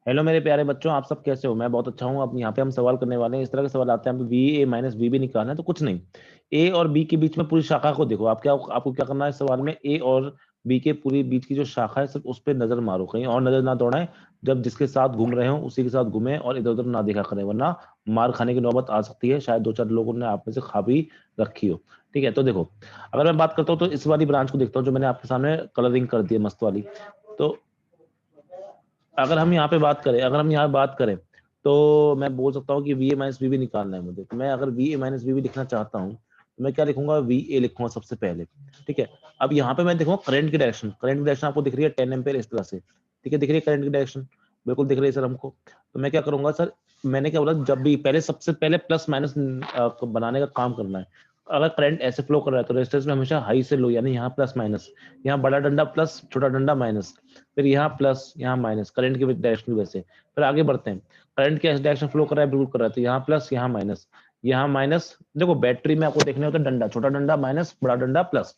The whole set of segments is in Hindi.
हेलो मेरे प्यारे बच्चों, आप सब कैसे हो? मैं बहुत अच्छा हूँ। अब यहाँ पे हम सवाल करने वाले हैं। इस तरह के सवाल आते हैं, V A minus B B निकालना है तो कुछ नहीं, ए और बी के बीच में पूरी शाखा को देखो। आपको क्या करना है इस सवाल में, ए और बी के पूरी बीच की जो शाखा है सिर्फ उस पर नजर मारो, कहीं और नजर ना दौड़ाएं। जब जिसके साथ घूम रहे हो उसी के साथ घूमे और इधर उधर ना देखा करें, वरना मार खाने की नौबत आ सकती है। शायद 2-4 लोगों ने आप में से खा भी रखी हो। ठीक है, तो देखो, अगर मैं बात करता हूँ तो इस वाली ब्रांच को देखता हूँ जो मैंने आपके सामने कलरिंग कर दी है मस्त वाली। तो अगर हम यहाँ बात करें तो मैं बोल सकता हूँ कि V A minus B B निकालना है मुझे। तो मैं अगर V A minus B B लिखना चाहता हूँ तो मैं क्या लिखूंगा, वी ए लिखूंगा सबसे पहले। ठीक है, अब यहाँ पे मैं देखूंगा करंट की डायरेक्शन आपको दिख रही है 10 एम्पेयर इस तरह से। ठीक है, दिख रही है करंट की डायरेक्शन, बिल्कुल दिख रही है सर हमको। तो मैं क्या करूंगा सर, मैंने क्या बोला, जब भी पहले सबसे पहले प्लस माइनस बनाने का काम करना है। अगर करंट ऐसे फ्लो कर रहा है तो रेजिस्टेंस में हमेशा हाई से लो, यानी यहाँ प्लस माइनस, यहाँ बड़ा डंडा प्लस छोटा डंडा माइनस, फिर यहाँ प्लस यहाँ माइनस, करंट की डायरेक्शन की वजह से। फिर आगे बढ़ते हैं, करंट की डायरेक्शन फ्लो कर रहा है, बिल्कुल कर रहा है, तो यहाँ प्लस यहाँ माइनस, यहाँ माइनस। देखो बैटरी में आपको देखने होता है डंडा, छोटा डंडा माइनस, बड़ा डंडा प्लस।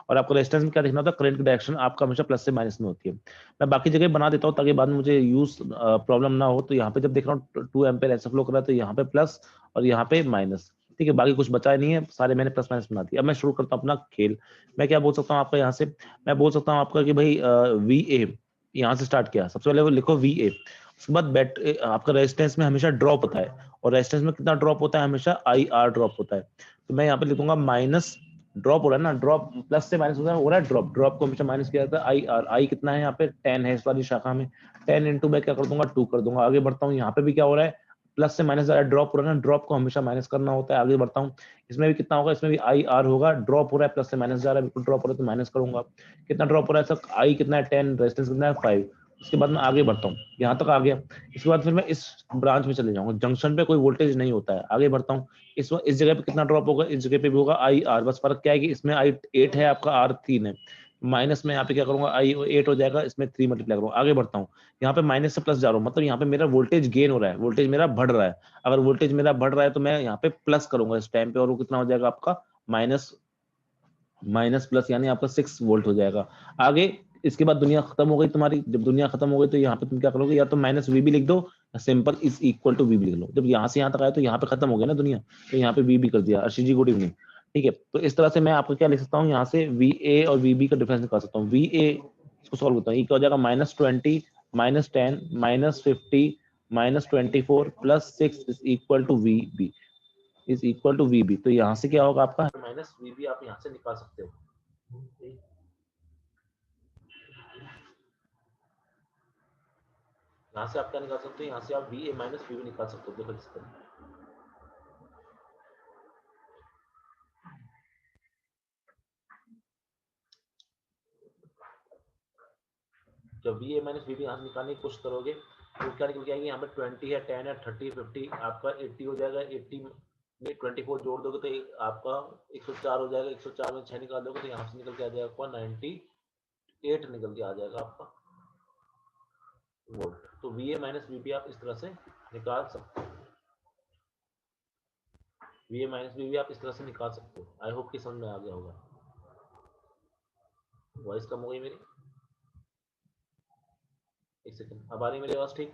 और आपको रेजिस्टेंस में क्या देखना होता है, करंट की डायरेक्शन आपका हमेशा प्लस से माइनस में होती है। मैं बाकी जगह बना देता हूँ ताकि बाद में मुझे यूज प्रॉब्लम ना हो। तो यहाँ पे जब देख रहा हूँ 2 एम्पेयर ऐसा फ्लो कर रहा है तो यहाँ पे प्लस और यहाँ पे माइनस। ठीक है, बाकी कुछ बचा नहीं है, सारे मैंने प्लस माइनस बना दिया। अब मैं शुरू करता हूँ अपना खेल। मैं क्या बोल सकता हूँ आपका यहाँ से, मैं बोल सकता हूँ आपका कि भाई वी ए यहाँ से स्टार्ट किया, सबसे पहले वो लिखो वी ए। उसके बाद आपका रेजिस्टेंस में हमेशा ड्रॉप होता है, और रेजिस्टेंस में कितना ड्रॉप होता है, हमेशा आई आर ड्रॉप होता है। तो मैं यहाँ पे लिखूंगा माइनस, ड्रॉप हो रहा है ना, ड्रॉप प्लस से माइनस हो रहा है ड्रॉप, ड्रॉप को हमेशा माइनस किया जाता है। आई आर, आई कितना है यहाँ पे 10 है इस वाली शाखा में, 10 इंटू मैं क्या कर दूंगा 2 कर दूंगा। आगे बढ़ता हूँ, यहाँ पे भी क्या हो रहा है, प्लस से माइनस ड्रॉप हो रहा है ना, ड्रॉप को हमेशा माइनस करना होता है। आगे बढ़ता हूँ, इसमें भी कितना होगा, इसमें भी आई आर होगा, ड्रॉप हो रहा है प्लस से माइनस जा रहा है, बिल्कुल ड्रॉप हो रहा है तो माइनस करूंगा। कितना ड्रॉप हो रहा है सर, आई कितना है 10, रेजिस्टेंस कितना है 5। उसके बाद मैं आगे बढ़ता हूँ, यहाँ तक आ गया। इसके बाद फिर मैं इस ब्रांच में चले जाऊंगा, जंक्शन पे कोई वोल्टेज नहीं होता है। आगे बढ़ता हूँ, इस जगह पे कितना ड्रॉप होगा, इस जगह पे भी होगा आई आर। बस फर्क क्या है कि इसमें आई 8 है, आपका आर 3 है। माइनस में यहाँ पे क्या करूंगा, आई 8 हो जाएगा, इसमें 3 मल्टीप्लाई करूंगा। आगे बढ़ता हूँ, यहाँ पे माइनस से प्लस जा रहा हूँ, मतलब यहाँ पे मेरा वोल्टेज गेन हो रहा है, वोल्टेज मेरा बढ़ रहा है। अगर वोल्टेज मेरा बढ़ रहा है तो मैं यहाँ पे प्लस करूंगा इस टाइम पे, और वो कितना हो जाएगा आपका माइनस, माइनस प्लस यानी आपका 6 वोल्ट हो जाएगा। आगे इसके बाद दुनिया खत्म हो गई तुम्हारी। जब दुनिया खत्म हो गई तो यहाँ पे तुम क्या करोगे, या तो माइनस वी भी लिख दो, या simple is equal to V भी लिख लो। जब यहाँ से यहाँ तक आया तो यहाँ पे खत्म हो गया ना दुनिया, तो यहाँ पे वी भी कर दिया। अर्शी जी गुड इवनिंग। ठीक है, तो इस तरह से मैं आपको क्या लिख सकता हूँ, यहाँ से वी ए और वी बी का डिफरेंस निकाल सकता हूँ। वी ए, इसको सॉल्व करता हूँ, ये क्या हो जाएगा, -20 -10 -50 -24 +6 is equal to V B, is equal to V B. तो यहाँ से क्या होगा आपका, माइनस वी बी आप यहाँ से निकाल सकते हो। यहाँ से आप क्या निकाल सकते हो, यहाँ से आप V A minus V B निकाल सकते हो। देखो इस तरह, जब V A minus V B यहाँ से निकालने की कोशिश करोगे तो क्या निकल के आएगी, यहाँ पे 20 है, 10 है, 30 50, आपका 80 हो जाएगा। 80 में 24 जोड़ दोगे तो आपका 104 हो जाएगा। 104 में 6 निकाल दोगे तो यहाँ से निकल के आ जाएगा आपका 98 निकल के आ जाएगा आपका वोल्ट। तो V A minus V B आप इस तरह से निकाल सकते हो। V A minus V B आप इस तरह से निकाल सकते हो। आई होप कि समझ में आ गया होगा। वॉइस कम हो गई मेरी, एक सेकंड, अब आ रही मेरी आवाज ठीक?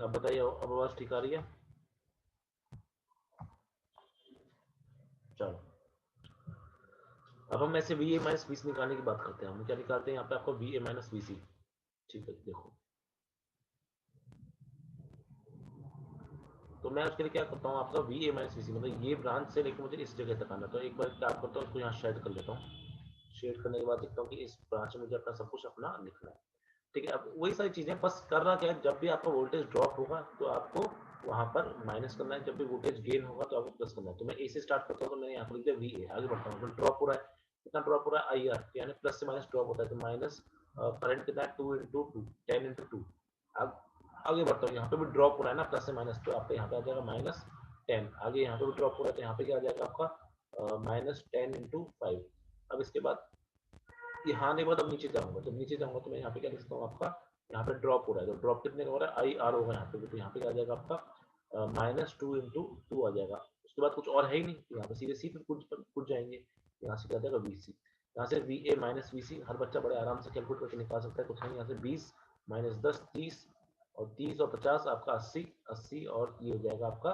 अब बताइए, अब आवाज ठीक आ रही है? चलो, अब हम ऐसे वी ए माइनस वी सी निकालने की बात करते हैं। हम क्या निकालते हैं यहाँ पे, आपको वी ए माइनस वी सी। ठीक है, देखो, तो मैं उसके लिए क्या करता हूँ, आपका वी ए माइनस वी सी मतलब ये ब्रांच से लेकर मुझे इस जगह तक आना। तो एक बार क्या करता हूँ, उसको यहाँ शेड कर लेता हूँ। शेड करने के बाद देखता हूँ कि इस ब्रांच में मुझे अपना सब कुछ अपना लिखना है। ठीक है, अब वही सारी चीजें, बस करना क्या है, जब भी आपका वोल्टेज ड्रॉप होगा तो आपको वहां पर माइनस करना है, जब भी वोल्टेज गेन होगा तो आपको प्लस करना है। तो मैं ए से स्टार्ट करता हूँ, तो मैंने यहाँ पर लिख दिया वी ए। आगे बढ़ता हूँ, तो ड्रॉप हो रहा है, कितना ड्रॉप हो रहा है, आई आर, यानी प्लस से माइनस ड्रॉप होता है, तो माइनस करंट कितना है, 2 इंटू 2, 10 इंटू 2। अब आगे बढ़ता हूँ, यहाँ पे भी ड्रॉप हो रहा है ना प्लस से माइनस, तो आपका यहाँ पे आ जाएगा -10। आगे यहाँ पे भी ड्रॉप हो रहा है तो यहाँ पे क्या आ जाएगा आपका -10 × 5। अब इसके बाद यहाँ नहीं बाद अब नीचे जाऊंगा, जब नीचे जाऊंगा तो मैं यहाँ पे क्या लिख सकता हूँ आपका, यहाँ पे ड्रॉप हो रहा है, तो ड्रॉप कितने का हो रहा है IR होगा यहाँ पे, तो यहाँ पे क्या आ जाएगा आपका -2 × 2 आ जाएगा। उसके बाद कुछ और है ही नहीं, तो यहाँ पे सीधे सी पे कूद जाएंगे, यहाँ से क्या आ जाएगा VC, यहाँ से VA - VC हर बच्चा बड़े आराम से कैलकुलेट करके निकाल सकता है, कुछ नहीं, यहाँ से 20 - 10 30 और 30 और 50 आपका 80 80 और ये हो जाएगा आपका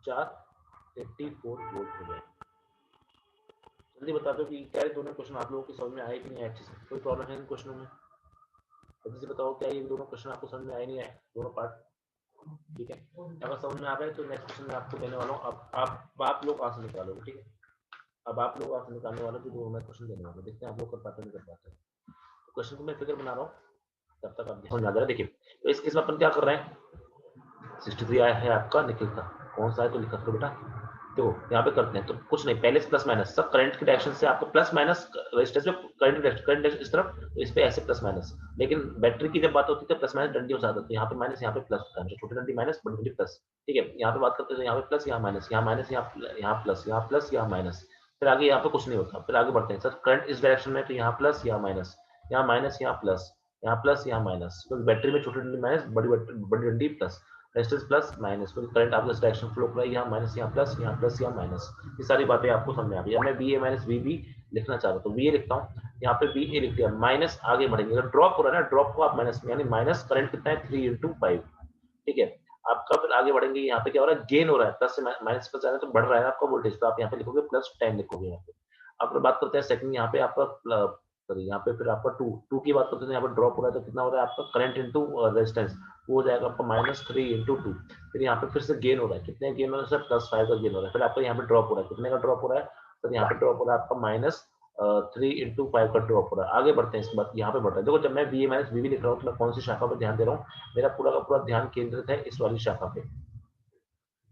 484 वोल्ट हो जाएगा। जल्दी बता दो कि क्या ये दोनों क्वेश्चन आप लोगों की समझ में आए कि नहीं आए, अच्छे से कोई प्रॉब्लम है इन क्वेश्चनों में? जल्दी से बताओ क्या ये दोनों क्वेश्चन आपको समझ में आए नहीं आए, दोनों पार्ट? ठीक है, अगर समझ में आ गए तो नेक्स्ट क्वेश्चन मैं आपको देने वाला हूँ, अब आप लोग आंसर निकालोगे, ठीक है? अब आप लोग आंसर निकालने वाले जो मैं क्वेश्चन देने वाला, देखते हैं आप लोग कर पाते नहीं कर पाते। तो क्वेश्चन को मैं फिगर बना रहा हूँ, तब तक आप समझ आ जाएगा। देखिए तो इस केस में अपन क्या कर रहे हैं, 63 आया है आपका निखिल का, कौन सा है तो लिखा करो बेटा। तो यहाँ पे करते हैं तो कुछ नहीं, पहले से प्लस माइनस सब करंट की डायरेक्शन से आपको प्लस माइनस रेजिस्टेंस में करंट इस तरफ, तो इस पे ऐसे प्लस माइनस, लेकिन बैटरी की जब बात होती है प्लस माइनस डंडियों से आता है, यहाँ पे माइनस यहाँ पे प्लस होता है, छोटी डंडी माइनस बड़ी डंडी प्लस, ठीक है? यहाँ पे बात करते हैं तो यहाँ पे प्लस यहाँ माइनस, यहाँ माइनस यहाँ प्लस, यहाँ प्लस यहाँ माइनस, फिर आगे यहाँ पे कुछ नहीं होता, फिर आगे बढ़ते हैं सर करंट इस डायरेक्शन में, तो यहाँ प्लस यहाँ माइनस, यहाँ माइनस यहाँ प्लस यहाँ माइनस, तो बैटरी में छोटी डंडी माइनस बड़ी डंडी प्लस, रेजिस्टेंस प्लस माइनस, क्योंकि करंट आपका इस डायरेक्शन फ्लो कर रहा है, यहाँ माइनस यहाँ प्लस यहाँ माइनस, ये सारी बातें आपको समझ में आ गई। अब मैं VA - VB लिखना चाहता हूँ तो VA लिखता हूँ, यहाँ पे VA लिख दिया, माइनस आगे बढ़ेंगे, अगर ड्रॉप हो रहा है ना, ड्रॉप को आप माइनस में, यानी माइनस करंट कितना है 3 × 5, ठीक है? आपका फिर आगे बढ़ेंगे, यहाँ पे क्या हो रहा है, गेन हो रहा है, प्लस से माइनस पर जाना तो बढ़ रहा है आपका वोल्टेज, तो आप यहाँ पे लिखोगे +10 लिखोगे यहाँ पे। अब बात करते हैं सेकंड, यहाँ पे आपका सॉरी यहाँ पे फिर आपका 2 की बात करते हैं, यहाँ पे ड्रॉप हो रहा है तो कितना हो रहा है आपका करंट इनटू रेजिस्टेंस, वो हो जाएगा आपका -3 × 2। फिर यहाँ पे फिर से गेन हो रहा है, कितने गेन हो रहा है सर, +5 का गेन हो रहा है, फिर आपका यहाँ पे ड्रॉप हो रहा है, कितने का ड्रॉप हो रहा है सर, यहाँ पे ड्रॉप हो रहा है आपका -3 × 5 का ड्रॉप हो रहा है। आगे बढ़ते हैं, इसके बाद यहाँ पे बढ़ रहा है, देखो जब मैं VA - VB लिख रहा हूँ तो मैं कौन सी शाखा पर ध्यान दे रहा हूँ, मेरा पूरा का पूरा ध्यान केंद्रित है इस वाली शाखा पे,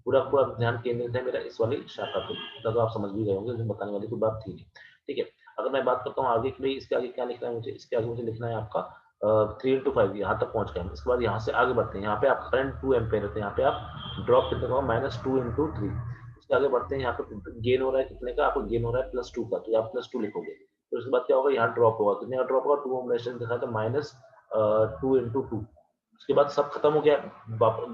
पूरा पूरा ध्यान केंद्रित है मेरा इस वाली शाखा पे, तो आप समझ भी गए होंगे, बताने वाली कोई बात थी नहीं, ठीक है? अगर मैं बात करता हूँ आगे की, इसके आगे क्या लिखना है मुझे, इसके आगे मुझे लिखना है आपका 3 × 5, यहाँ तक पहुंच गए। इसके बाद यहाँ से आगे बढ़ते हैं, यहाँ पे आप करंट 2 एम्पेयर रहते हैं, यहाँ पे आप ड्रॉप कितने का, -2 × 3। इसके आगे बढ़ते हैं, यहाँ पे गेन हो रहा है कितने का, आपको गेन हो रहा है +2 का, तो आप +2 लिखोगे। तो उसके बाद क्या होगा, यहाँ ड्रॉप होगा, कितने का ड्रॉप होगा, 2 ओम रेजिस्टेंस दिखा था, -2 × 2। उसके बाद सब खत्म हो गया,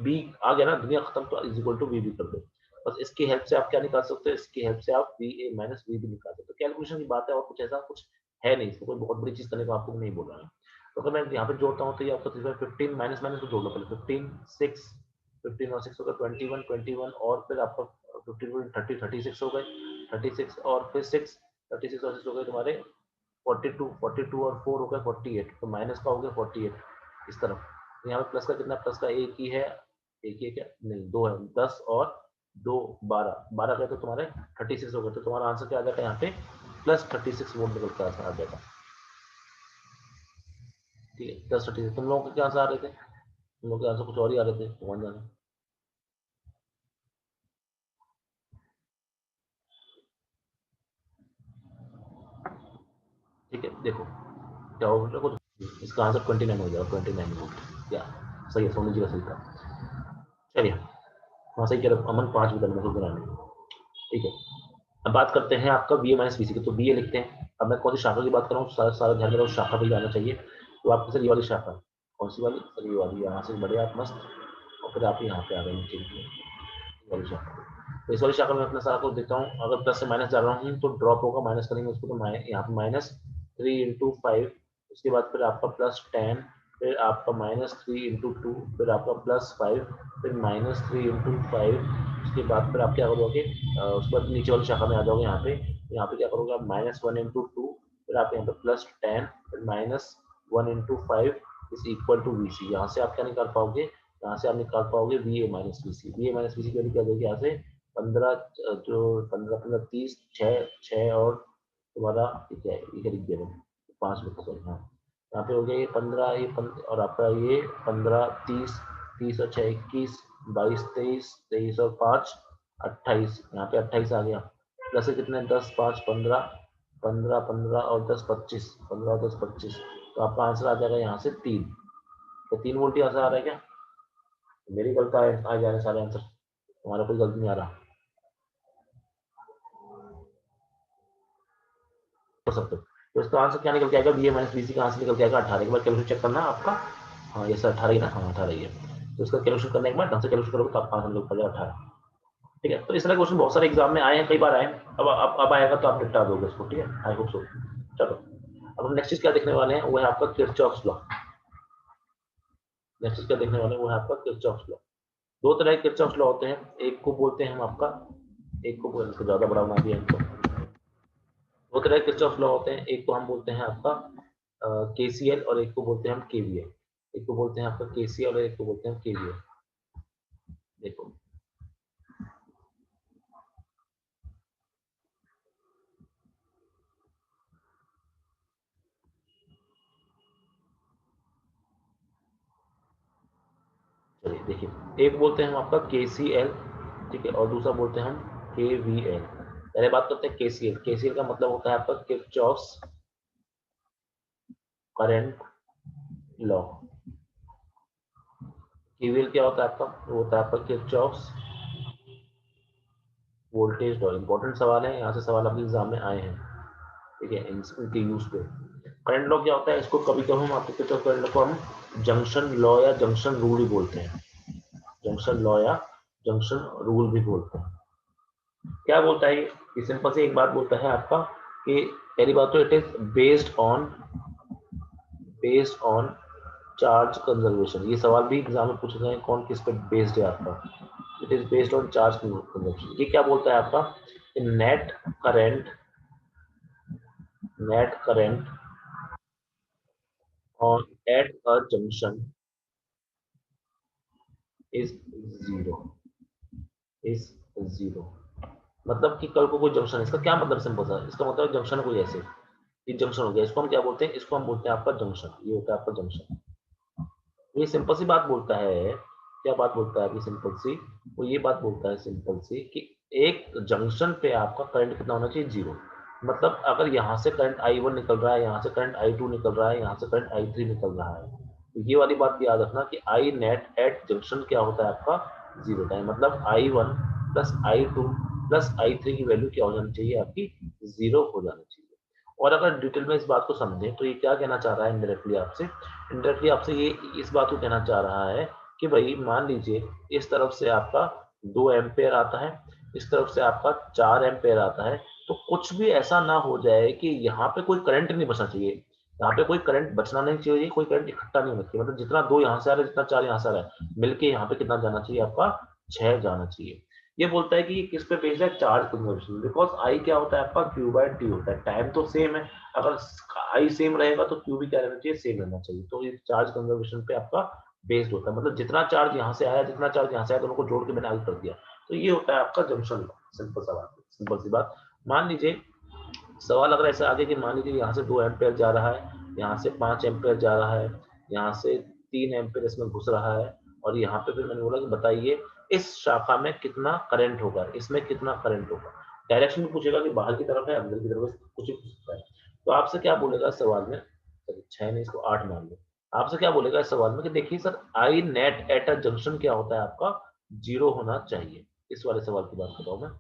बी आ गया ना, दुनिया खत्म, तो =VB कर दो। बस इसकी हेल्प से आप क्या निकाल सकते हो, इसकी हेल्प से आप VA - VB निकाल सकते हो। कैलकुलेशन की बात है और कुछ ऐसा कुछ है नहीं, इसमें कोई बहुत बड़ी चीज करने को आपको नहीं बोल रहा है। तो अगर मैं यहाँ पे जोड़ता हूँ तो ये आपका 15 माइनस माइनस को जोड़ लो पहले, 15 और 6 होगा 21 और फिर आपका 15 30 36 हो गए, 36 और फिर 6 36 और 6 हो गए तुम्हारे 42 और 4 हो गए 48, तो माइनस का हो गया 48 इस तरफ। तो यहाँ पे प्लस का कितना, प्लस का एक ही है, एक ही है क्या, नहीं दो है, 10 और 2 12 12 का तो तुम्हारे 36 हो गए, तो तुम्हारा आंसर क्या आ जाएगा यहाँ पे +36 वोल्ट निकल कर आ जाएगा, ठीक है? +36। तुम लोगों के क्या आंसर आ रहे थे, तुम लोग के आंसर कुछ और ही आ रहे थे, कौन जाने, ठीक है? देखो क्या होगा कुछ, इसका आंसर 29 हो जाएगा, 29 वोल्ट, या सही है, सोनी जी का सही था, चलिए हाँ सही कह रहे हो, अमन 5 बदल में सुधरा नहीं, ठीक है? अब बात करते हैं आपका VA - VC की, तो BA लिखते हैं। अब मैं कौन सी शाखा की बात कर रहा हूँ, सारा ध्यान मेरा उस शाखा पे जाना चाहिए, तो आपकी सर ये वाली शाखा, कौन सी वाली सर, ये वाली, यहाँ से बढ़े आप मस्त, और फिर आप यहाँ पे आ गए नीचे की वाली शाखा, तो इस वाली शाखा में अपना सारा कुछ देता हूँ, अगर प्लस से माइनस जा रहा हूँ तो ड्रॉप होगा, माइनस करेंगे उसको, तो यहाँ पे -3 × 5, उसके बाद फिर आपका +10, फिर आपका -3 × 2, फिर आपका +5, फिर -3 × 5, उसके बाद फिर आप क्या करोगे, उसके बाद नीचे वाली शाखा में आ जाओगे, यहाँ पे क्या करोगे आप, -1 × 2, फिर आप यहाँ पे +10, फिर -1 × 5 इज इक्वल टू VC। यहाँ से आप क्या निकाल पाओगे, यहाँ से आप निकाल पाओगे VA - VC, VA - VC की वैल्यू क्या देगी यहाँ से, 15 जो 15 15 30 6 6 और तुम्हारा क्या है, ये लिख दिया 5 में, सॉरी हाँ, यहाँ पे हो गया ये 15, ये 15 और आपका ये 15 30 30 और 6 21 22 23 23 और 5 28, यहाँ पे 28 आ गया, प्लस से कितने 10 5 15 15 15 और 10 25, 15 और 10 25, तो आपका आंसर आ जाएगा यहाँ से 3, तो 3 वोल्ट ही आंसर आ रहा है क्या, मेरी गलत आ जा रहे सारे आंसर, तुम्हारा कोई गलत नहीं आ रहा। कर सकते हो। तो इसका आंसर क्या निकल के आएगा, बी ए माइनस बी सी का आंसर निकल के आएगा 18। एक बार कैलकुलेशन चेक करना आपका। हाँ ये सर 18 ही ना, हाँ 18 ही है। तो इसका कैलकुलेशन करने के बाद ढंग से कैलकुलेशन करोगे तो आपका आंसर निकल पड़ेगा 18। ठीक है, तो इस तरह के क्वेश्चन बहुत सारे एग्जाम में आए हैं, कई बार आए हैं। अब आएगा तो आप निपटा दोगे इसको। ठीक है, आई होप सो। चलो, अब हम नेक्स्ट चीज क्या देखने वाले हैं, वो है आपका किरचॉफ्स लॉ। नेक्स्ट चीज क्या देखने वाले हैं, वो है आपका किरचॉफ्स लॉ। दो तरह के किरचॉफ्स लॉ होते हैं, एक को बोलते हैं हम आपका, एक को ज्यादा बड़ा बना दिया इनको। दो तरह के किरचॉफ्स लॉ होते हैं, एक को हम बोलते हैं आपका केसीएल और एक को बोलते हैं हम केवीएल। एक को बोलते हैं आपका केसीएल और एक को बोलते हैं केवीएल। देखो, चलिए देखिए, एक बोलते हैं हम आपका केसीएल, ठीक है, और दूसरा बोलते हैं हम केवीएल। पहले बात करते हैं केसीएल। केसीएल का मतलब होता है आपका किरचॉफ्स करंट लॉ। केवीएल क्या होता है आपका, वो होता है आपका किरचॉफ्स वोल्टेज लॉ। इंपॉर्टेंट सवाल है, यहाँ से सवाल आपके एग्जाम में आए हैं। ठीक है, इनके यूज पे। करंट लॉ क्या होता है, इसको कभी कभी हम आपके किरचॉफ करंट लॉ को हम जंक्शन लॉ या जंक्शन रूल ही बोलते हैं। जंक्शन लॉ या जंक्शन रूल भी बोलते हैं। क्या बोलता है ये सिंपल से एक बात बोलता है आपका कि पहली बात तो it is based on charge conservation. ये सवाल भी एग्जाम में पूछे गए, कौन किस पे बेस्ड है आपका। It is based on charge conservation. ये क्या बोलता है आपका, net current on at a junction is zero is zero। मतलब कि कल को कोई जंक्शन है, इसका क्या मतलब सिंपल सा, इसका मतलब जंक्शन है कोई ऐसे, ये जंक्शन हो गया, इसको हम क्या बोलते हैं, इसको हम बोलते हैं आपका जंक्शन। ये होता है आपका जंक्शन। ये सिंपल सी बात बोलता है, क्या बात बोलता है अभी सिंपल सी, वो ये बात बोलता है सिंपल सी कि एक जंक्शन पे आपका करंट कितना होना चाहिए, जीरो। मतलब अगर यहाँ से करंट I1 निकल रहा है, यहाँ से करंट I2 निकल रहा है, यहाँ से करंट I3 निकल रहा है, तो ये वाली बात याद रखना कि आई नेट एट जंक्शन क्या होता है आपका, जीरो टाइम। मतलब I1 plus I2 plus I3 की वैल्यू क्या हो जानी चाहिए आपकी, जीरो हो जानी चाहिए। और अगर डिटेल में इस बात को समझें तो ये क्या कहना चाह रहा है इनडायरेक्टली आपसे ये इस बात को कहना चाह रहा है कि भाई मान लीजिए इस तरफ से आपका 2 एम्पेयर आता है, इस तरफ से आपका 4 एम्पेयर आता है, तो कुछ भी ऐसा ना हो जाए कि यहाँ पे कोई करंट नहीं बचना चाहिए, यहाँ पे कोई करंट बचना नहीं चाहिए, कोई करंट इकट्ठा नहीं होना चाहिए। मतलब जितना 2 यहाँ से आ रहा है, जितना 4 यहाँ से आ रहा है, मिलके यहाँ पे कितना जाना चाहिए आपका, 6 जाना चाहिए। ये बोलता है कि ये किस पे बेस्ड है, चार्ज कंजर्वेशन। बिकॉज आई क्या होता है आपका, क्यू बाय टी होता है, टाइम तो सेम है। अगर आई सेम रहेगा तो क्यू भी क्या रहना चाहिए, सेम रहना चाहिए। तो ये चार्ज कंजर्वेशन पे आपका बेस्ड होता है। मतलब जितना चार्ज यहाँ से आया, जितना चार्ज यहाँ से आया, दोनों को जोड़ के मैंने हल कर दिया। तो ये होता है आपका जंक्शन लॉ। सिंपल सा बात, सिंपल सी बात। मान लीजिए सवाल अगर ऐसा आगे कि मान लीजिए यहाँ से 2 एम्पेयर जा रहा है, यहाँ से 5 एम्पेयर जा रहा है, यहाँ से 3 एम्पेयर इसमें घुस रहा है, और यहाँ पे फिर मैंने बोला कि बताइए इस शाखा में कितना करंट होगा, इसमें कितना करंट होगा। डायरेक्शन भी पूछेगा कि बाहर की तरफ है, अंदर की तरफ है, कुछ भी पूछ सकता है। तो आपसे क्या बोलेगा इस सवाल में, 6 नहीं इसको 8 मान लो। आपसे क्या बोलेगा इस सवाल में कि देखिए sir I net at a junction क्या होता है आपका, जीरो होना चाहिए। इस वाले सवाल की बात कर रहा हूँ मैं।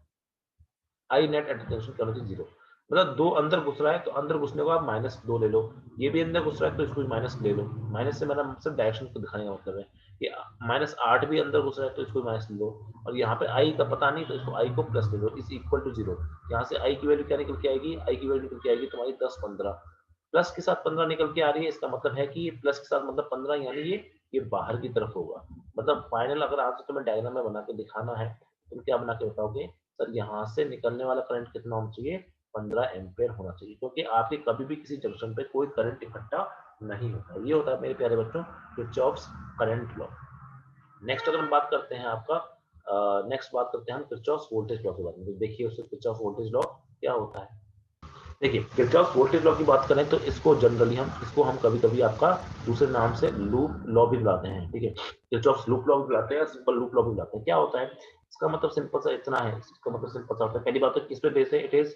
आई नेट एट जंक्शन क्या होना चाहिए, जीरो। मतलब 2 अंदर घुस रहा है तो अंदर घुसने को आप -2 ले लो, ये भी अंदर घुस रहा है तो इसको भी माइनस ले लो। माइनस से मेरा सिर्फ डायरेक्शन को दिखाने का मतलब है कि -8 भी अंदर घुस रहा है तो इसको माइनस ले लो, और यहाँ पे आई का पता नहीं तो इसको आई को प्लस ले लो, इज इक्वल टू जीरो। यहाँ से आई की वैल्यू क्या निकल के आएगी, आई की वैल्यू निकल के आएगी तुम्हारी 10 15, प्लस के साथ 15 निकल के आ रही है। इसका मतलब है कि ये प्लस के साथ मतलब 15, यानी ये बाहर की तरफ होगा। मतलब फाइनल अगर आंसर तुम्हें डायग्राम में बना के दिखाना है, तुम क्या बना के बताओगे, सर यहाँ से निकलने वाला करंट कितना होना चाहिए, 15 एम्पेयर होना चाहिए, क्योंकि आपके कभी भी किसी जंक्शन पे कोई करंट इकट्ठा नहीं होता। ये होता है मेरे प्यारे बच्चों किरचॉफ्स करंट लॉ। नेक्स्ट अगर हम बात करते हैं आपका, नेक्स्ट बात करते हैं हम किरचॉफ्स वोल्टेज लॉ के बारे में। तो देखिए उससे किरचॉफ वोल्टेज लॉ क्या होता है। देखिए किरचॉफ वोल्टेज लॉ की बात करें तो इसको जनरली हम कभी कभी आपका दूसरे नाम से लूप लॉ भी बुलाते हैं। ठीक है, किरचॉफ लूप लॉ भी बुलाते हैं, सिंपल लूप लॉ भी बुलाते हैं। क्या होता है इसका मतलब, सिंपल सा इतना है, इसका मतलब सिंपल सा होता है। पहली बात तो किस पे बेस्ड है, it is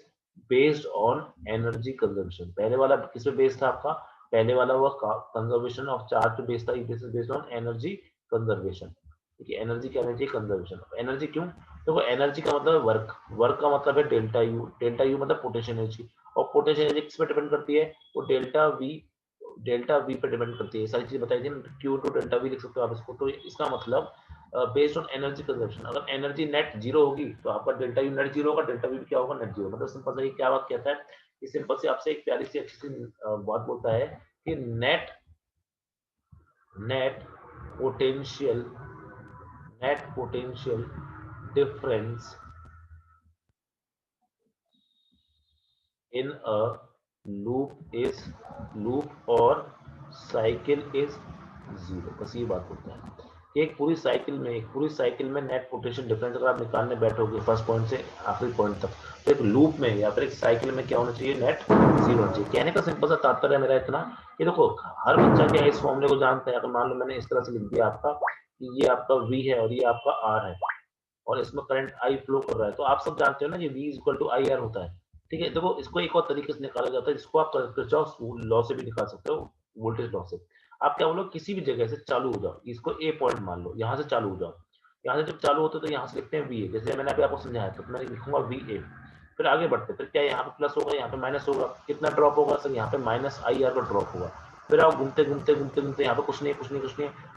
based on energy conservation. पहले वाला किस पे बेस्ड था आपका, पहले वाला वो कंजर्वेशन ऑफ चार्ज पे बेस्ड था, it is based on energy conservation. देखिए एनर्जी क्या रहनी चाहिए, कंजर्वेशन। एनर्जी क्यों, देखो एनर्जी का मतलब है वर्क, वर्क का मतलब है डेल्टा यू, डेल्टा यू मतलब पोटेंशियल एनर्जी, और पोटेंशियल एनर्जी किस पे डिपेंड करती है, वो डेल्टा वी पे डिपेंड करती है। सारी चीजें बताई थी, क्यू टू डेल्टा वी लिख सकते हो आप इसको। तो इसका मतलब बेस्ड ऑन एनर्जी कंजर्वेशन, अगर एनर्जी नेट जीरो होगी तो आपका डेल्टा यू नेट जीरो होगा, डेल्टा वी क्या होगा, नेट जीरो। मतलब सिंपल सा ये क्या बात कहता है, ये सिंपल से आपसे एक प्यारी सी अच्छी सी बात बोलता है कि net net potential difference in a loop और साइकिल इज जीरो। बस ये बात होता है कि एक पूरी साइकिल में नेट पोटेंशियल डिफरेंस अगर आप निकालने बैठोगे फर्स्ट पॉइंट से आखिरी पॉइंट तक, तो एक लूप में या फिर एक साइकिल में क्या होना चाहिए, नेट जीरो होना चाहिए। कहने का सिंपल सा तात्पर्य मेरा इतना कि देखो हर बच्चा क्या इस फॉर्मूले को जानता है। अगर मान लो मैंने इस तरह से लिख दिया आपका कि ये आपका v है और ये आपका r है और इसमें करंट I फ्लो कर रहा है, तो आप सब जानते हो ना कि V equal to I R होता है। ठीक है, देखो इसको एक और तरीके से निकाला जाता है जिसको आप किरचॉफ लॉ से भी निकाल सकते हो, वोल्टेज लॉ से। आप क्या बोलो, किसी भी जगह से चालू हो जाओ, इसको ए पॉइंट मान लो, यहाँ से चालू हो जाओ। यहाँ से जब चालू होते तो यहाँ से लिखते हैं वी ए, जैसे मैंने अभी आपको समझाया, तो मैं लिखूंगा वी ए। फिर आगे बढ़ते, फिर क्या यहाँ पे प्लस होगा, यहाँ पे माइनस होगा, कितना ड्रॉप होगा सर, यहाँ पे माइनस आई आर का ड्रॉप होगा। फिर आप घूमते घूमते घूमते घूमते यहाँ पे कुछ नहीं,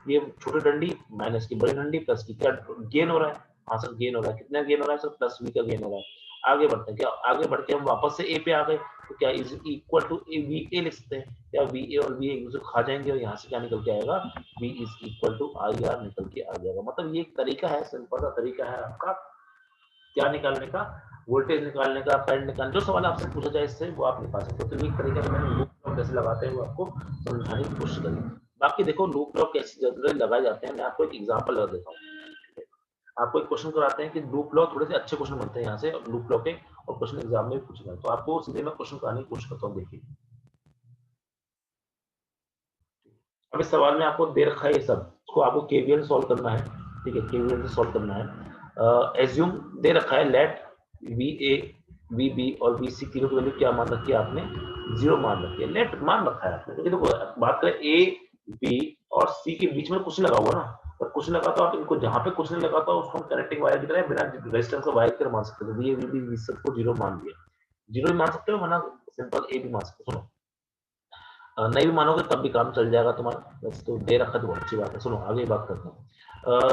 ये छोटी डंडी माइनस की, बड़ी डंडी प्लस की, क्या गेन हो रहा है, हाँ सर गेन हो रहा है। कितना गेन हो रहा है सर, प्लस वी का गेन हो रहा है। आगे बढ़ते हैं, क्या आगे बढ़ के हम वापस से ए पे आ गए, तो क्या is equal to V A लिख सकते हैं, या वी ए और वी ए एक दूसरे को खा जाएंगे और यहाँ से क्या निकल के आएगा, V is equal to I R निकल के आ जाएगा। मतलब ये एक तरीका है, सिंपल सा तरीका है आपका क्या निकालने का, वोल्टेज निकालने का, करंट निकालने, जो सवाल आपसे पूछा जाए इससे वो आप निकाल सकते हो। तो ये तरीका से मैंने लूप लॉक कैसे लगाते हैं वो आपको समझाने की कोशिश करी। बाकी देखो लूप लॉक कैसे जनरली लगाए जाते हैं, मैं आपको एक एग्जांपल लगा देता हूँ। आपको एक क्वेश्चन कराते हैं कि लूप लॉ, थोड़े से अच्छे क्वेश्चन बनते हैं यहाँ से लूप लॉ के, और क्वेश्चन एग्जाम में भी पूछेगा, तो आपको सीधे मैं क्वेश्चन कराने की कोशिश करता हूँ। देखिए अब इस सवाल में आपको दे रखा है ये सब, इसको आपको केवीएल सॉल्व करना है। ठीक है, केवीएल से सॉल्व करना है। एज्यूम दे रखा है let V A V B और वी सी तीनों की वैल्यू क्या मान रखी है आपने, जीरो मान रखी है, लेट मान रखा है आपने। क्योंकि देखो बात करें ए बी और सी के बीच में कुछ नहीं लगा हुआ ना, और कुछ लगा तो आप इनको जहां पे कुछ नहीं लगा तो उसको हम कनेक्टिंग वायर की तरह बिना रेजिस्टेंस का वायर की तरह मान सकते हो। V A V B V सबको जीरो मान दिया, जीरो भी मान सकते हो, वरना सिंपल ए भी मान सकते हो। सुनो नहीं भी मानोगे तब भी काम चल जाएगा तुम्हारा, बस तो दे रखा तो अच्छी बात है। सुनो आगे बात करते हैं।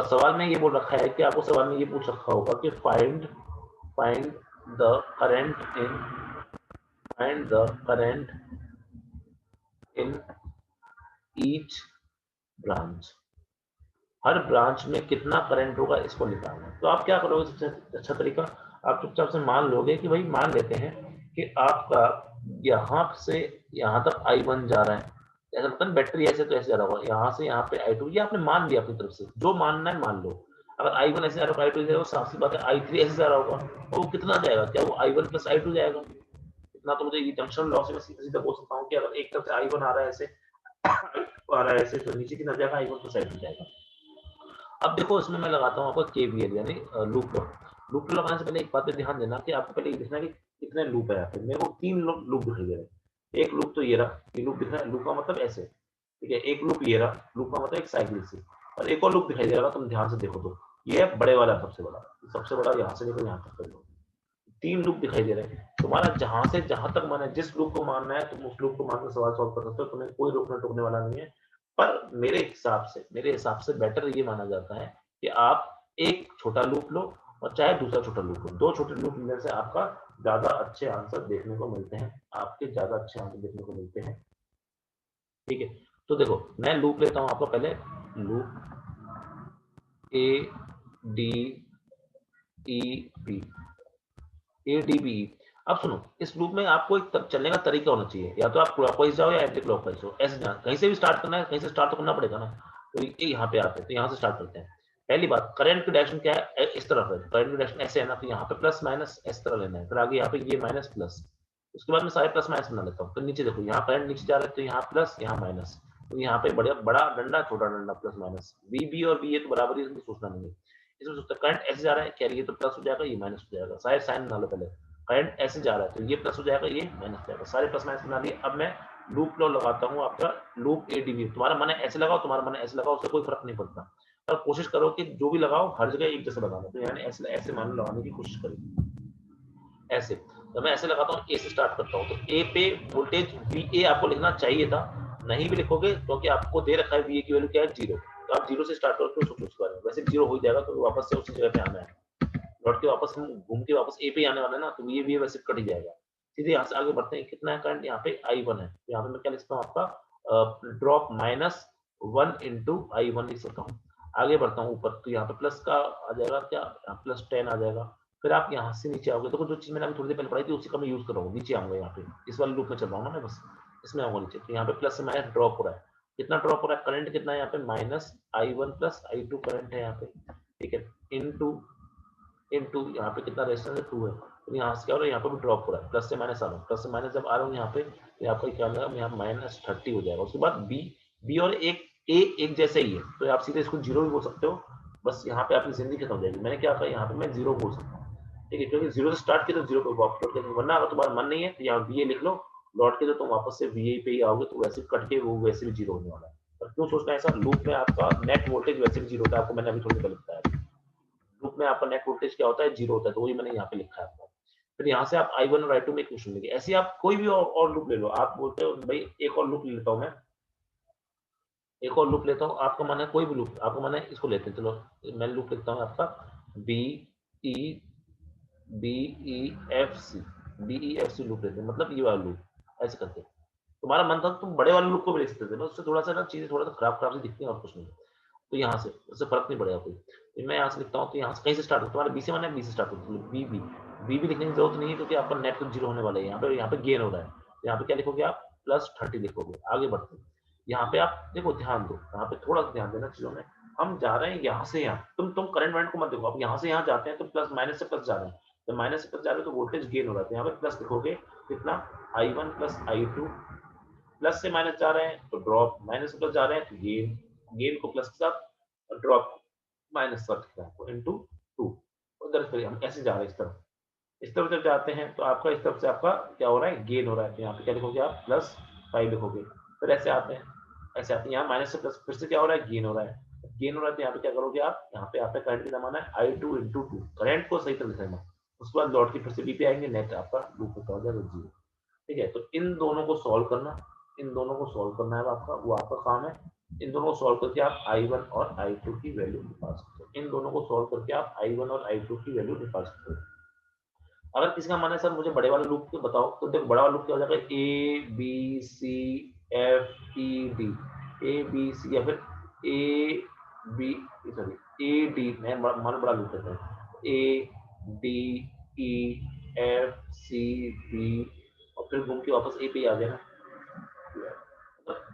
सवाल में ये बोल रखा है कि आपको सवाल में ये पूछ रखा होगा कि find the current in find the current in each branch, her branch में कितना करंट होगा इसको निकालना है। तो आप क्या करोगे, सबसे अच्छा तरीका, आप चुपचाप से मान लोगे कि भाई मान लेते हैं कि आपका यहाँ से यहाँ तक I1 जा रहा है, ऐसा लगता है बैटरी ऐसे तो ऐसे जा रहा होगा, यहाँ से यहाँ पे I2, ये आपने मान लिया अपनी तरफ से, जो मानना है मान लो। अगर I1 ऐसे जा रहा है, I2 जा रहा है, साफ सी बात है I3 ऐसे जा रहा होगा, और वो कितना जाएगा, क्या वो I1 प्लस I2 जाएगा। इतना तो मुझे जंक्शन लॉ से मैं सीधा सीधा बोल सकता हूँ कि अगर एक तरफ से I1 आ रहा है ऐसे आ रहा है ऐसे, तो नीचे की तरफ जाएगा I1 प्लस I2 जाएगा। अब देखो इसमें मैं लगाता हूँ आपको केवीएल यानी लूप लॉ। लूप लॉ लगाने से पहले एक बात पे ध्यान देना कि आपको पहले ये देखना कि कितने लूप है यहाँ पे। मेरे को तीन लूप दिखाई दे रहे हैं। एक लूप तो ये रहा, ये लूप दिख रहा है, लूप का मतलब ऐसे, ठीक है। एक लूप ये रहा, लूप का मतलब एक साइकिल से, और एक और लूप दिखाई दे रहा, तुम ध्यान से देखो तो ये है बड़े वाला, सबसे बड़ा यहाँ से लेकर यहाँ तक कर लो। तीन लूप दिखाई दे रहे हैं तुम्हारा, जहां से जहां तक माना, जिस लूप को मानना है तुम उस लूप को मानकर सवाल सॉल्व कर सकते हो, तुम्हें कोई रोकने टोकने वाला नहीं है। पर मेरे हिसाब से बेटर ये माना जाता है कि आप एक छोटा लूप लो और चाहे दूसरा छोटा लूप लो, दो छोटे लूप लेने से आपका ज्यादा अच्छे आंसर देखने को मिलते हैं, आपके ज्यादा अच्छे आंसर देखने को मिलते हैं। ठीक है, तो देखो मैं लूप लेता हूँ आपका, पहले loop A D E B, A D B. अब सुनो, इस लूप में आपको एक चलने का तरीका होना चाहिए, या तो आप क्लॉकवाइज जाओ या एंटी क्लॉकवाइज हो, ऐसे जाना, कहीं से भी स्टार्ट करना है, कहीं से स्टार्ट तो करना पड़ेगा ना। तो ये यहाँ पे आते हैं, तो यहाँ से स्टार्ट करते हैं। पहली बात, करंट की डायरेक्शन क्या है, इस तरफ है, करंट की डायरेक्शन ऐसे है ना, तो यहाँ पे प्लस माइनस इस तरह लेना है, फिर आगे यहाँ पे ये माइनस प्लस, उसके बाद मैं सारे प्लस माइनस बना लेता हूँ। तो नीचे देखो, यहाँ करंट नीचे जा रहा है तो यहाँ प्लस यहाँ माइनस, तो यहाँ पे बड़ा बड़ा डंडा छोटा डंडा प्लस माइनस, वी बी और बी ए तो बराबर ही, इसमें सोचना नहीं है। इसमें सोचता करंट ऐसे जा रहा है, क्या ये तो प्लस हो जाएगा, ये माइनस हो जाएगा, सारे साइन बना लो पहले। करंट ऐसे जा रहा है तो ये प्लस हो जाएगा, ये माइनस हो जाएगा, सारे प्लस माइनस बना लिए। अब मैं लूप लॉ लगाता हूँ आपका, लूप ए डी बी, तुम्हारा मन है ऐसे लगाओ, तुम्हारा मन है ऐसे लगाओ, उससे कोई फर्क नहीं पड़ता। और कोशिश करो कि जो भी लगाओ हर जगह एक जैसा लगाना, तो यानी ऐसे ऐसे मान लो लगाने की कोशिश करें ऐसे। तो मैं ऐसे लगाता हूँ, ए से स्टार्ट करता हूँ, तो ए पे वोल्टेज वी ए आपको लिखना चाहिए था, नहीं भी लिखोगे क्योंकि आपको दे रखा है वी ए की वैल्यू क्या है 0, तो आप 0 से स्टार्ट करो, क्यों सोचो उसके बारे में, वैसे 0 हो जाएगा, तो वापस से उसी जगह पे आना है, लौट के वापस हम घूम के वापस ए पे आने वाले हैं ना, तो वी ए वैसे कट ही जाएगा। सीधे यहाँ से आगे बढ़ते हैं, कितना है करंट यहाँ पे I1 है, तो यहाँ पे मैं क्या लिखता हूँ आपका ड्रॉप -1 इंटू I1 लिख सकता हूँ। आगे बढ़ता हूँ ऊपर, तो यहाँ पे प्लस का आ जाएगा क्या, +10 आ जाएगा। फिर आप यहाँ से नीचे आओगे, देखो जो चीज मैंने अभी थोड़ी देर पहले पढ़ाई थी उसी का मैं यूज कर रहा हूँ, नीचे आऊंगा यहाँ पे, इस वाले लूप में चल रहा हूँ ना मैं, बस इसमें आऊंगा नीचे, तो यहाँ पे प्लस से माइनस ड्रॉप हो रहा है, कितना ड्रॉप हो रहा है, करंट कितना है यहाँ पे -I1 + I2 करंट है यहाँ पे, ठीक है, इनटू यहाँ पे कितना रेजिस्टेंस है 2 है, तो यहाँ से क्या हो रहा है, यहाँ पे भी ड्रॉप हो रहा है, प्लस से माइनस आ रहा हूँ, प्लस से माइनस जब आ रहा हूँ यहाँ पे, तो आपका क्या होगा, यहाँ -30 हो जाएगा। उसके बाद बी और एक जैसे ही है, तो आप सीधे इसको 0 भी बोल सकते हो, बस यहाँ पे आपकी जिंदगी खत्म हो जाएगी। मैंने क्या कहा, यहाँ पे मैं 0 बोल सकता हूँ, ठीक है, क्योंकि 0 से स्टार्ट किया तो 0 पे वापस लौट के, वरना अगर तुम्हारा मन नहीं है तो यहाँ वी ए लिख लो, लौट के तो तुम वापस से वी ए पे ही आओगे, तो वैसे कट के वो वैसे भी 0 होने वाला है। पर क्यों सोचना है ऐसा, लूप में आपका नेट वोल्टेज वैसे भी 0 होता है, आपको मैंने अभी थोड़ी देर बताया, लूप में आपका नेट वोल्टेज क्या होता है, 0 होता है, तो वही मैंने यहाँ पे लिखा है आपको। फिर यहाँ से आप I1 और I2 में इक्वेशन लेंगे, ऐसे आप कोई भी और लूप ले लो, आप बोलते हो भाई एक और लूप ले लेता हूँ मैं, एक और लूप लेता हूँ, आपका मन है कोई भी लूप, आपका मन है इसको लेते हैं, चलो मैं लूप लिखता हूँ आपका B E B E F C, B E F C loop लेते हैं, मतलब ये वाला लूप, ऐसे करके। तुम्हारा मन था तुम बड़े वाले लूप को भी ले सकते थे, उससे थोड़ा सा ना चीजें थोड़ा सा खराब खराब सी दिखती हैं और कुछ नहीं, तो यहाँ से उससे फर्क नहीं पड़ेगा कोई, तो मैं यहाँ से लिखता हूँ, तो यहाँ से कहीं से स्टार्ट हो, तुम्हारा बी से मन है बी से स्टार्ट हो, बी भी लिखने की जरूरत नहीं है, क्योंकि आपका नेट तो 0 होने वाला है, यहाँ पे गेन हो रहा है, तो यहाँ पे क्या लिखोगे आप +30 लिखोगे। आगे बढ़ते हैं, यहाँ पे आप देखो, ध्यान दो, यहाँ पे थोड़ा ध्यान देना चीजों में, हम जा रहे हैं यहाँ से यहाँ, तुम करंट वरेंट को मत देखो, आप यहाँ से यहाँ जाते हैं तो प्लस माइनस से प्लस जा रहे हैं, तो माइनस से प्लस जा रहे हैं तो वोल्टेज गेन हो रहा है, तो यहाँ पे प्लस लिखोगे, कितना I1 + I2, प्लस से माइनस जा रहे हैं तो ड्रॉप, माइनस से प्लस जा रहे हैं तो गेन, गेन को प्लस के साथ ड्रॉप माइनस आपको इनटू 2, उधर से हम ऐसे जा रहे हैं इस तरफ जब जाते हैं तो आपका इस तरफ से आपका क्या हो रहा है, गेन हो रहा है, तो यहाँ पे क्या लिखोगे आप +5 लिखोगे। फिर ऐसे आते हैं, ऐसे आते हैं, यहाँ माइनस से प्लस, फिर से क्या हो रहा है, गेन हो रहा है, गेन हो रहा है, तो यहाँ पे क्या करोगे आप, यहाँ पे आपका करंट कितना माना है I2 × 2, करंट को सही तरह लिखना, उसके बाद लौट के फिर से बी पे आएंगे, नेट आपका लूप होता हो जाएगा 0, ठीक है। तो इन दोनों को सॉल्व करना, इन दोनों को सॉल्व करना है आपका, वो आपका काम है, इन दोनों को सॉल्व करके आप I1 और I2 की वैल्यू निकाल सकते हो, इन दोनों को सॉल्व करके आप I1 और I2 की वैल्यू निकाल सकते हो। अगर किसी का मन है सर मुझे बड़े वाले लूप को बताओ, तो देखो बड़ा वाला लूप क्या हो जाएगा, A B C F E D, A B C या फिर A B sorry A D, मैं मान बड़ा लूप लेता हूँ, A D E F C D, और फिर घूम के वापस ए पे आ गया ना,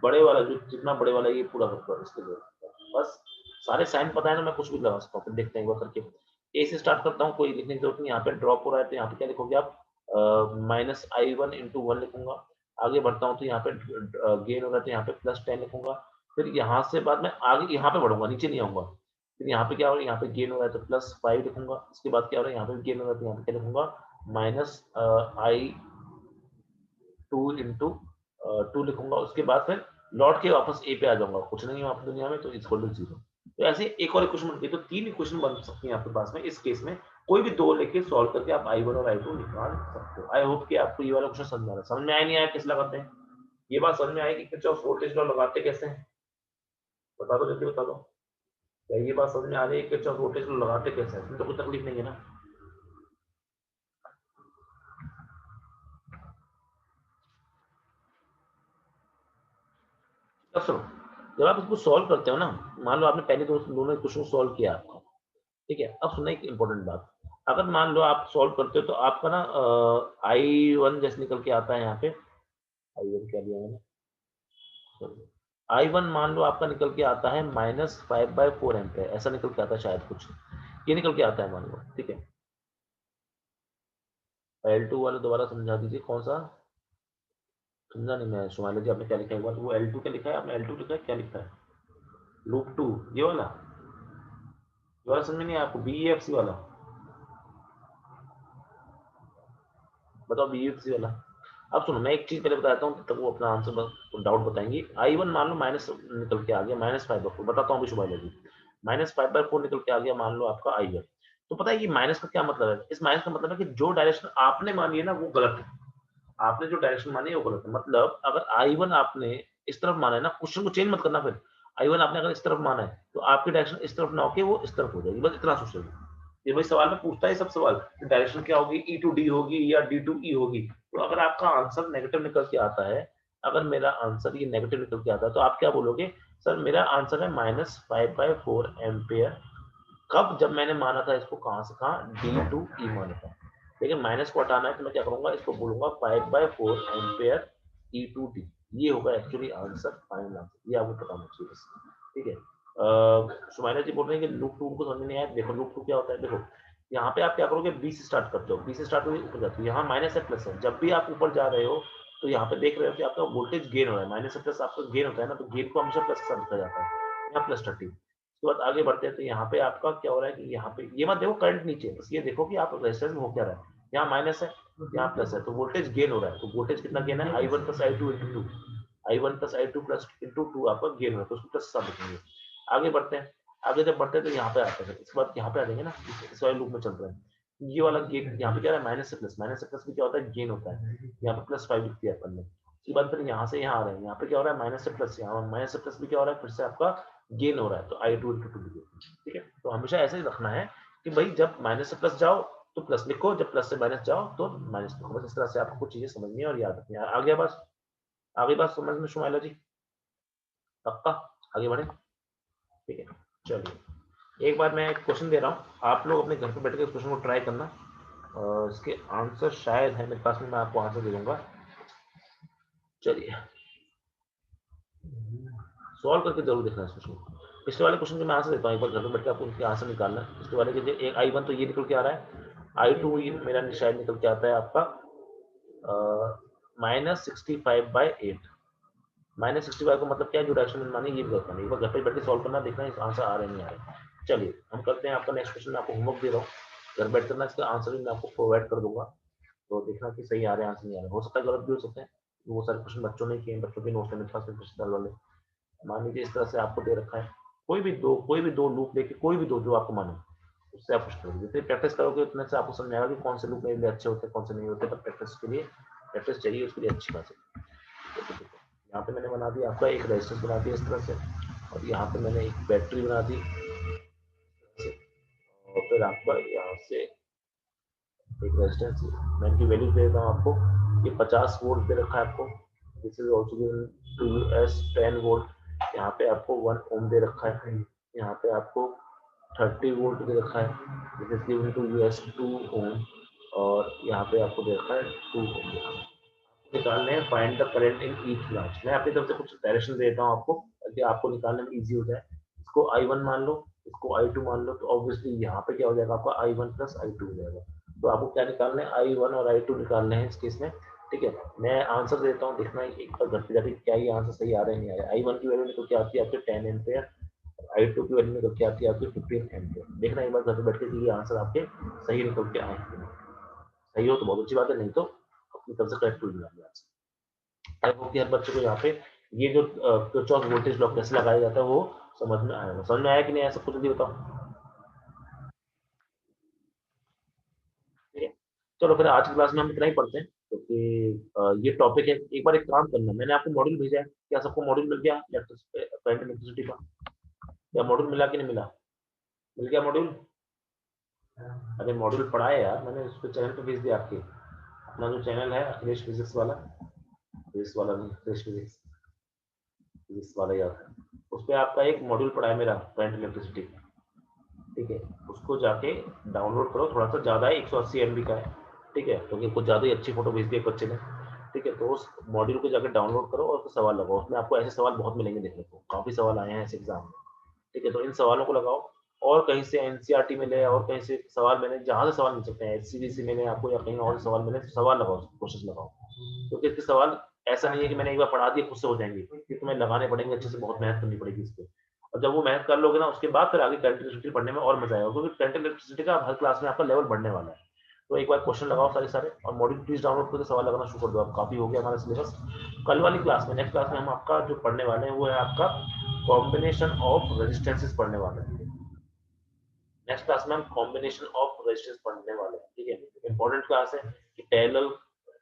बड़े वाला जो जितना बड़े वाला ये पूरा करता है, इसके लिए बस सारे साइन पता है ना, मैं कुछ भी लगा सकता हूँ, फिर देखते हैं एक बार करके। ए से स्टार्ट करता हूँ, कोई लिखने की जरूरत नहीं, यहाँ पे ड्रॉप हो रहा है, तो यहाँ पे क्या लिखोगे आप -I1 × 1 लिखूंगा। आगे बढ़ता हूँ तो यहाँ पे गेन हो रहा है, तो यहाँ पे +10 लिखूंगा। फिर यहाँ से बाद में आगे यहाँ पे बढ़ूंगा, नीचे नहीं आऊंगा। फिर यहाँ पे क्या हो रहा है, यहाँ पे गेन हो रहा है तो +5 लिखूंगा। उसके बाद क्या हो रहा है, यहाँ पे गेन हो रहा है, तो यहाँ पे क्या लिखूंगा -I2 × 2 लिखूंगा। उसके बाद फिर लौट के वापस ए पे आ जाऊंगा, कुछ नहीं है वहां पे दुनिया में, तो इक्वल टू 0। तो ऐसे एक और इक्वेशन बनती है, तो 3 इक्वेशन बन सकती है आपके पास में। इस केस में कोई भी 2 लेके सॉल्व करके आप I1 और I2 निकाल सकते हो। आई होप कि आपको ये वाला क्वेश्चन समझ आ रहा है। समझ में आया नहीं आया, कैसे लगाते हैं ये बात समझ में आएगी, किरचॉफ वोल्टेज लॉ लगाते कैसे हैं, बता दो जल्दी बता दो। क्या ये बात समझ में आ रही है, किरचॉफ वोल्टेज लॉ लगाते कैसे हैं, इसमें तो कोई तकलीफ नहीं है ना। अब सुनो, जब आप इसको सॉल्व करते हो ना, मान लो आपने पहले दोनों क्वेश्चन सॉल्व किया आपका, ठीक है। अब सुनना एक इंपॉर्टेंट बात, अगर मान लो आप सॉल्व करते हो तो आपका ना I1 जैसे निकल के आता है, यहाँ पे I1 क्या दिया मैंने, I1 मान लो आपका निकल के आता है -5/4 एम्पियर, ऐसा निकल के आता है शायद कुछ, ये निकल के आता है मान लो, ठीक है। L2 वाले दोबारा समझा दीजिए, कौन सा समझा नहीं मैं, सुमाइला जी आपने क्या लिखा है, एक बार वो L2 क्या लिखा है आपने, L2 लिखा है, क्या लिखा है, लूप 2 ये वाला समझ में नहीं आया आपको, BEFC वाला बताओ, BEFC वाला। अब सुनो, मैं एक चीज पहले बताता हूँ, तब वो अपना आंसर डाउट बताएंगे। I1 मान लो माइनस निकल के आ गया -5/4, बताता हूँ अभी सुमाइला जी। -5/4 निकल के आ गया मान लो आपका I1। तो पता है कि माइनस का क्या मतलब है? इस माइनस का मतलब है कि जो डायरेक्शन आपने मानी है ना वो गलत है। आपने जो डायरेक्शन मानी है वो गलत है। मतलब अगर I1 आपने इस तरफ माना है ना, क्वेश्चन को चेंज मत करना फिर। I1 आपने अगर इस तरफ माना है, तो आपकी डायरेक्शन इस तरफ ना होके वो इस तरफ हो जाएगी। बस इतना सोच लेना। ये वही सवाल में पूछता है सब सवाल, डायरेक्शन क्या होगी, E टू D होगी या D टू E होगी। तो अगर आपका आंसर नेगेटिव निकल के आता है, अगर मेरा आंसर ये नेगेटिव निकल के आता है, तो आप क्या बोलोगे? सर मेरा आंसर है -5/4 एम्पियर। कब? जब मैंने माना था इसको कहाँ से कहाँ? D टू E माना था। लेकिन माइनस को हटाना है तो मैं क्या करूँगा? इसको बोलूँगा 5/4 एम्पियर E टू D। ये होगा एक्चुअली आंसर, फाइनल आंसर। ये आपको पता होना चाहिए बस। ठीक है? सुमाइला जी बोल रहे हैं कि लूप 2 को समझ में नहीं आया। देखो लूप 2 क्या होता है? देखो, यहाँ पे आप क्या करोगे? B से स्टार्ट करते हो, B से स्टार्ट होके ऊपर जाते हो। यहाँ माइनस है, प्लस है। जब भी आप ऊपर जा रहे हो, तो यहाँ पे देख रहे हो कि आपका वोल्टेज गेन हो रहा है। माइनस से प्लस आपका गेन होता है ना, तो गेन को हमेशा प्लस के साथ लिखा जाता है। यहाँ +30। उसके बाद आगे बढ़ते हैं, तो यहाँ पे आपका क्या हो रहा है कि यहाँ पे ये मत देखो करंट नीचे है, बस ये देखो कि आप रेजिस्टेंस में हो क्या रहा है। यहाँ माइनस है, यहाँ प्लस है, तो वोल्टेज गेन हो रहा है। तो वोल्टेज कितना गेन है? I1 + I2 × 2। I1 + I2 + × 2 आपका गेन हो रहा है, तो उसको प्लस के साथ लिखेंगे। आगे बढ़ते हैं, आगे जब बढ़ते हैं तो यहाँ पे आते हैं। इसके बाद यहाँ पे आ जाएंगे ना, इस वाले लूप में चल रहे हैं। ये वाला गेन यहाँ पे क्या है? माइनस से प्लस भी क्या होता है? गेन होता है। यहाँ पे +5 लिख दिया अपन ने। उसके बाद फिर यहाँ से यहाँ आ रहे हैं, यहाँ पे क्या हो रहा है? माइनस से प्लस, यहाँ माइनस से प्लस भी क्या हो रहा है? फिर से आपका गेन हो रहा है, तो I2 × 2 लिखो। ठीक है? तो हमेशा ऐसे ही रखना है कि भाई जब माइनस से प्लस जाओ तो प्लस लिखो, जब प्लस से माइनस जाओ तो माइनस लिखो। बस इस तरह से आपको चीजें समझनी है और याद रखनी है। आ गया बस, आगे बात समझ में शुमाइला जी? पक्का? आगे बढ़े? ठीक है, चलिए। एक बार मैं एक क्वेश्चन दे रहा हूँ, आप लोग अपने घर पे बैठ के इस क्वेश्चन को ट्राई करना। इसके आंसर शायद है मेरे पास में, मैं आपको आंसर दे दूंगा। चलिए, सॉल्व करके जरूर देखना इस क्वेश्चन को। पिछले वाले क्वेश्चन के मैं आंसर देता हूँ, एक बार घर पे बैठ के आपको उनके आंसर निकालना है। पिछले वाले के एक I1 तो ये निकल के आ रहा है, I2 मेरा शायद निकल के आता है आपका -65/8। -65 का मतलब क्या है? जो डायरेक्शन मैंने मानी ये भी बताना। एक बार घर पे बैठ के सॉल्व करना, देखना इस आंसर आ रहे नहीं आ रहे। चलिए हम करते हैं आपका नेक्स्ट क्वेश्चन। मैं आपको होमवर्क दे रहा हूँ, घर बैठ करना, इसका आंसर भी मैं आपको प्रोवाइड कर दूंगा। तो देखना कि सही आ रहे हैं आंसर नहीं आ रहे। हो सकता है गलत भी हो सकते हैं, वो सारे क्वेश्चन बच्चों ने किए, बच्चों के नोट्स है मेरे पास में पिछले साल वाले। मान लीजिए इस तरह से आपको दे रखा है, कोई भी दो लूप लेके, कोई भी दो जो आपको माने, उससे आप कुछ करोगे। जितनी प्रैक्टिस करोगे उतने से आपको समझ में आएगा कि कौन से लूप मेरे लिए अच्छे होते हैं, कौन से नहीं होते। पर प्रैक्टिस के लिए प्रैक्टिस चाहिए, उसके लिए अच्छी बात है। तो यहाँ पे मैंने बना दिया आपका एक रेजिस्टेंस बना दिया इस तरह से, और यहाँ पे मैंने एक बैटरी बना दी, और फिर आपका यहाँ से एक रेजिस्टेंस। मैं इनकी वैल्यू दे देता हूँ आपको। ये 50 वोल्ट दे रखा है आपको, this is also given to you as 10 volt. यहाँ पे आपको 1 ओम दे रखा है, यहाँ पे आपको 30 वोल्ट दे रखा है, this is given to you as 2 ohm, और यहाँ पे आपको दे रखा है 2 ओम। निकालने हैं find the current in each branch. मैं अपनी तरफ से कुछ डायरेक्शन देता हूँ आपको, ताकि आपको निकालने में इजी हो जाए। इसको I1 मान लो, इसको I2 मान लो, तो ऑब्वियसली यहाँ पे क्या हो जाएगा? आपका I1 + I2 हो जाएगा। तो आपको क्या निकालना है? I1 और I2 निकालने हैं इस केस में। ठीक है, मैं आंसर देता हूँ, देखना एक बार घर पे जाके क्या ये आंसर सही आ रहे हैं नहीं आ रहे। I1 की वैल्यू निकल के आती है आपके 10 एम्पियर, I2 की वैल्यू निकल के आती है आपकी 15 एम्पियर। देखना एक बार घर पे बैठ के ये आंसर आपके सही निकल के आए। सही हो तो बहुत अच्छी बात है, नहीं तो अपनी तरफ से करेक्ट हो जाएगा आंसर। आई होप कि हर बच्चे को यहाँ पे ये जो किरचॉफ वोल्टेज लॉ कैसे लगाया जाता है वो समझ में आएगा। समझ में आया कि नहीं आया? सबको जल्दी बताओ। ठीक है, चलो फिर आज की क्लास में हम इतना ही पढ़ते हैं, क्योंकि ये टॉपिक है। एक बार एक काम करना, मैंने आपको मॉड्यूल भेजा है, क्या सबको मॉड्यूल मिल गया इलेक्ट्रिसिटी का? या मॉड्यूल मिला कि नहीं मिला? मिल गया मॉड्यूल? अरे मॉड्यूल पढ़ा है यार मैंने, उस पर चैनल पे भेज दिया आपके। अपना जो चैनल है अखिलेश फिजिक्स वाला, फिजिक्स वाला नहीं, अखिलेश फिजिक्स, फिजिक्स वाला याद है, उस पर आपका एक मॉड्यूल पढ़ा है मेरा, करंट इलेक्ट्रिसिटी। ठीक है, उसको जाके डाउनलोड करो। थोड़ा सा ज़्यादा है, 180 MB का है। ठीक है, क्योंकि कुछ ज़्यादा ही अच्छी फोटो भेज दी एक बच्चे ने। ठीक है, तो उस मॉड्यूल को जाकर डाउनलोड करो और फिर सवाल लगाओ। उसमें आपको ऐसे सवाल बहुत मिलेंगे देखने को, काफ़ी सवाल आए हैं ऐसे एग्जाम में। ठीक है, तो इन सवालों को लगाओ, और कहीं से NCERT मिले और कहीं से सवाल मिले, जहाँ से सवाल मिल सकते हैं, HCD मिले आपको या कहीं और सवाल मिले, तो सवाल लगाओ, कोशिश लगाओ। क्योंकि इसके सवाल ऐसा नहीं है कि मैंने एक बार पढ़ा दिया खुद से हो जाएंगे, कि तुम्हें लगाने पड़ेंगे अच्छे से, बहुत मेहनत करनी पड़ेगी इस पे। और जब वो मेहनत कर लोगे ना, उसके बाद फिर आगे करंट इलेक्ट्रिसिटी पढ़ने में और मजा आएगा, क्योंकि करंट इलेक्ट्रिसिटी का हर क्लास में आपका लेवल बढ़ने वाला है। तो एक बार क्वेश्चन लगाओ सारे सारे, और मॉड्यूल प्लीज डाउनलोड करके सवाल लगाना शुरू कर दो। आप काफी हो गया हमारा सिलेबस। कल वाली क्लास में, नेक्स्ट क्लास में हम आपका जो पढ़ने वाले हैं वो है आपका कॉम्बिनेशन ऑफ रेजिस्टेंसेस पढ़ने वाले हैं। नेक्स्ट क्लास में हम कॉम्बिनेशन ऑफ रेजिस्टेंस पढ़ने वाले हैं, ठीक है। इंपॉर्टेंट क्लास है कि पैरेलल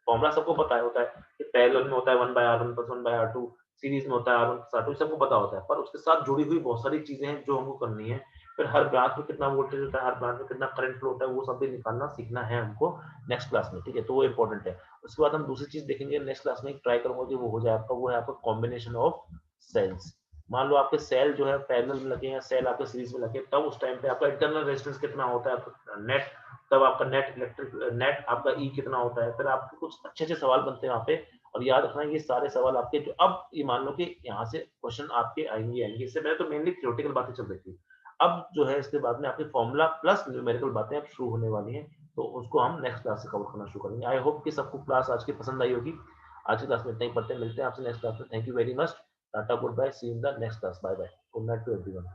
फॉर्मूला सबको पता है होता है कि पैरेलल में होता है 1/r1 + 1/r2, सीरीज में होता है r1 + r2, सबको पता होता है, पर उसके साथ जुड़ी हुई बहुत सारी चीजें हैं जो हमको करनी है। फिर हर ब्रांच में कितना वोल्टेज होता है, हर ब्रांच में कितना करंट फ्लो होता है, वो सब भी निकालना सीखना है हमको नेक्स्ट क्लास में, ठीक है। तो वो इंपॉर्टेंट है। उसके बाद हम दूसरी चीज देखेंगे नेक्स्ट क्लास में, ट्राई करूंगा कि वो हो जाए आपका, वो है आपका कॉम्बिनेशन ऑफ सेल्स। मान लो आपके सेल जो है पैरेलल में लगे हैं, सेल आपके सीरीज में लगे, तब उस टाइम पे आपका इंटरनल रेजिस्टेंस कितना होता है, आपका नेट, तब आपका नेट इलेक्ट्रिक नेट आपका ई कितना होता है। फिर आपके कुछ अच्छे अच्छे सवाल बनते हैं वहाँ पे, और याद रखना ये सारे सवाल आपके जो अब ये मान लो कि यहाँ से क्वेश्चन आपके आएंगे, इससे पहले तो मेनली थ्योरेटिकल बातें चल रही थी। अब जो है इसके बाद में आपकी फॉर्मूला प्लस न्यूमेरिकल बातें अब शुरू होने वाली हैं, तो उसको हम नेक्स्ट क्लास से कवर करना शुरू करेंगे। आई होप कि सबको क्लास आज की पसंद आई होगी। आज की क्लास में इतना ही पढ़ते हैं, मिलते हैं आपसे नेक्स्ट क्लास में। Thank you very much. Tata, good bye, see you in the next class, bye bye, good night to everyone.